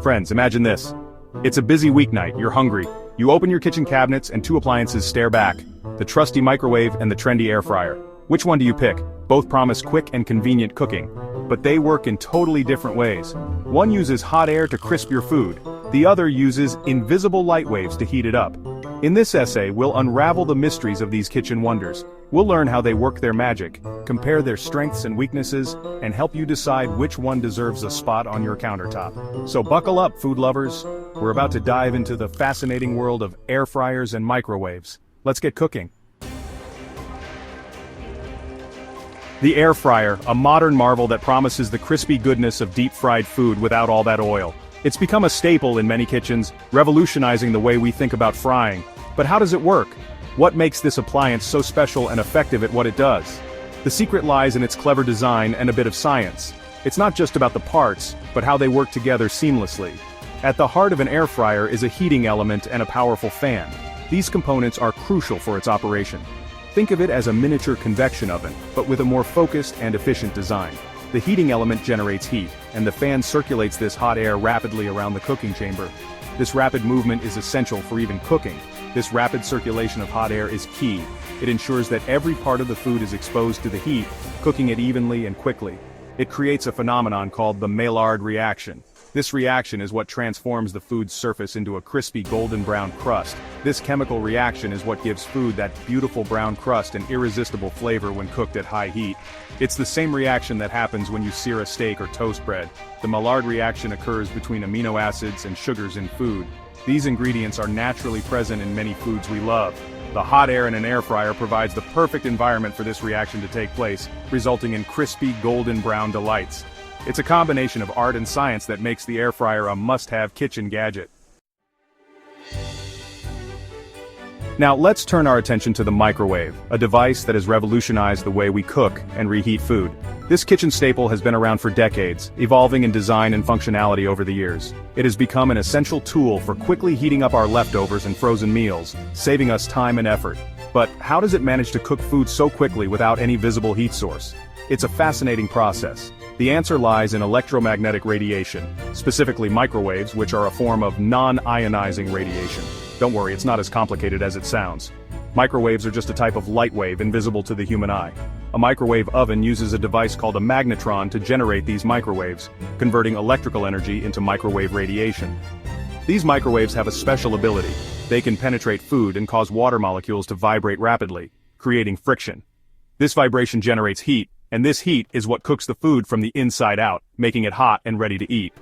Friends, imagine this. It's a busy weeknight, you're hungry. You open your kitchen cabinets and two appliances stare back. The trusty microwave and the trendy air fryer. Which one do you pick? Both promise quick and convenient cooking. But they work in totally different ways. One uses hot air to crisp your food. The other uses invisible light waves to heat it up. In this essay, we'll unravel the mysteries of these kitchen wonders. We'll learn how they work their magic, compare their strengths and weaknesses, and help you decide which one deserves a spot on your countertop. So buckle up, food lovers. We're about to dive into the fascinating world of air fryers and microwaves. Let's get cooking. The air fryer, a modern marvel that promises the crispy goodness of deep-fried food without all that oil. It's become a staple in many kitchens, revolutionizing the way we think about frying. But how does it work? What makes this appliance so special and effective at what it does? The secret lies in its clever design and a bit of science. It's not just about the parts, but how they work together seamlessly. At the heart of an air fryer is a heating element and a powerful fan. These components are crucial for its operation. Think of it as a miniature convection oven, but with a more focused and efficient design. The heating element generates heat, and the fan circulates this hot air rapidly around the cooking chamber. This rapid movement is essential for even cooking. This rapid circulation of hot air is key. It ensures that every part of the food is exposed to the heat, cooking it evenly and quickly. It creates a phenomenon called the Maillard reaction. This reaction is what transforms the food's surface into a crispy golden brown crust. This chemical reaction is what gives food that beautiful brown crust and irresistible flavor when cooked at high heat. It's the same reaction that happens when you sear a steak or toast bread. The Maillard reaction occurs between amino acids and sugars in food. These ingredients are naturally present in many foods we love. The hot air in an air fryer provides the perfect environment for this reaction to take place, resulting in crispy golden brown delights. It's a combination of art and science that makes the air fryer a must-have kitchen gadget. Now let's turn our attention to the microwave, a device that has revolutionized the way we cook and reheat food. This kitchen staple has been around for decades, evolving in design and functionality over the years. It has become an essential tool for quickly heating up our leftovers and frozen meals, saving us time and effort. But how does it manage to cook food so quickly without any visible heat source? It's a fascinating process. The answer lies in electromagnetic radiation, specifically microwaves, which are a form of non-ionizing radiation. Don't worry, it's not as complicated as it sounds. Microwaves are just a type of light wave invisible to the human eye. A microwave oven uses a device called a magnetron to generate these microwaves, converting electrical energy into microwave radiation. These microwaves have a special ability. They can penetrate food and cause water molecules to vibrate rapidly, creating friction. This vibration generates heat, and this heat is what cooks the food from the inside out, making it hot and ready to eat.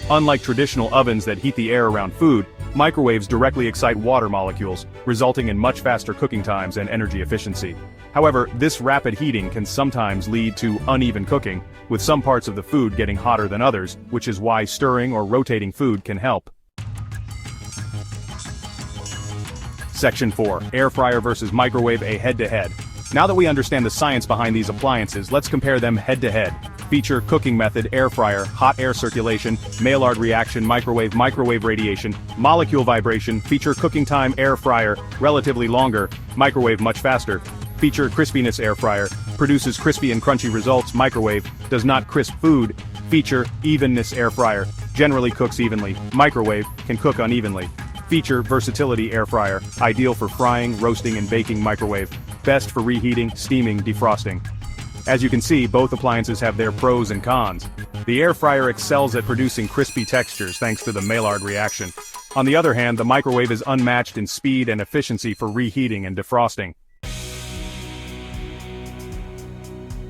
Unlike traditional ovens that heat the air around food, microwaves directly excite water molecules, resulting in much faster cooking times and energy efficiency. However, this rapid heating can sometimes lead to uneven cooking, with some parts of the food getting hotter than others, which is why stirring or rotating food can help. Section 4. Air fryer versus microwave, a head-to-head. Now that we understand the science behind these appliances, let's compare them head-to-head. Feature: cooking method, air fryer, hot air circulation, Maillard reaction, microwave radiation, molecule vibration. Feature: cooking time, air fryer, relatively longer, microwave much faster. Feature: crispiness, air fryer, produces crispy and crunchy results, microwave, does not crisp food. Feature: evenness, air fryer, generally cooks evenly, microwave, can cook unevenly. Feature: versatility, air fryer, ideal for frying, roasting and baking, microwave, best for reheating, steaming, defrosting. As you can see, both appliances have their pros and cons. The air fryer excels at producing crispy textures thanks to the Maillard reaction. On the other hand, the microwave is unmatched in speed and efficiency for reheating and defrosting.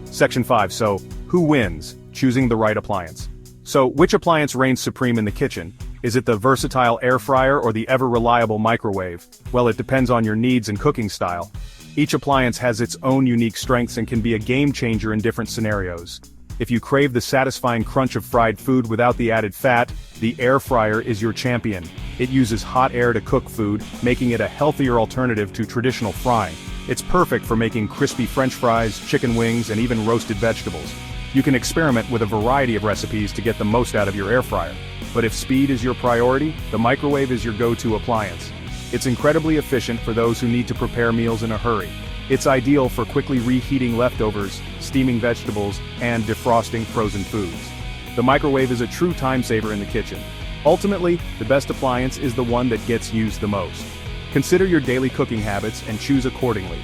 Section 5. So, who wins? Choosing the right appliance. So, which appliance reigns supreme in the kitchen? Is it the versatile air fryer or the ever-reliable microwave? Well, it depends on your needs and cooking style. Each appliance has its own unique strengths and can be a game-changer in different scenarios. If you crave the satisfying crunch of fried food without the added fat, the air fryer is your champion. It uses hot air to cook food, making it a healthier alternative to traditional frying. It's perfect for making crispy French fries, chicken wings, and even roasted vegetables. You can experiment with a variety of recipes to get the most out of your air fryer. But if speed is your priority, the microwave is your go-to appliance. It's incredibly efficient for those who need to prepare meals in a hurry. It's ideal for quickly reheating leftovers, steaming vegetables, and defrosting frozen foods. The microwave is a true time saver in the kitchen. Ultimately, the best appliance is the one that gets used the most. Consider your daily cooking habits and choose accordingly.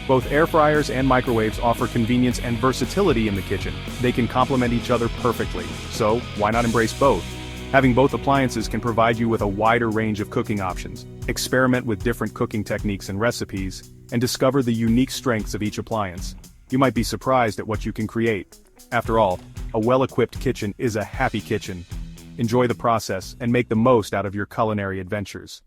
Both air fryers and microwaves offer convenience and versatility in the kitchen. They can complement each other perfectly, so why not embrace both? Having both appliances can provide you with a wider range of cooking options. Experiment with different cooking techniques and recipes, and discover the unique strengths of each appliance. You might be surprised at what you can create. After all, a well-equipped kitchen is a happy kitchen. Enjoy the process and make the most out of your culinary adventures.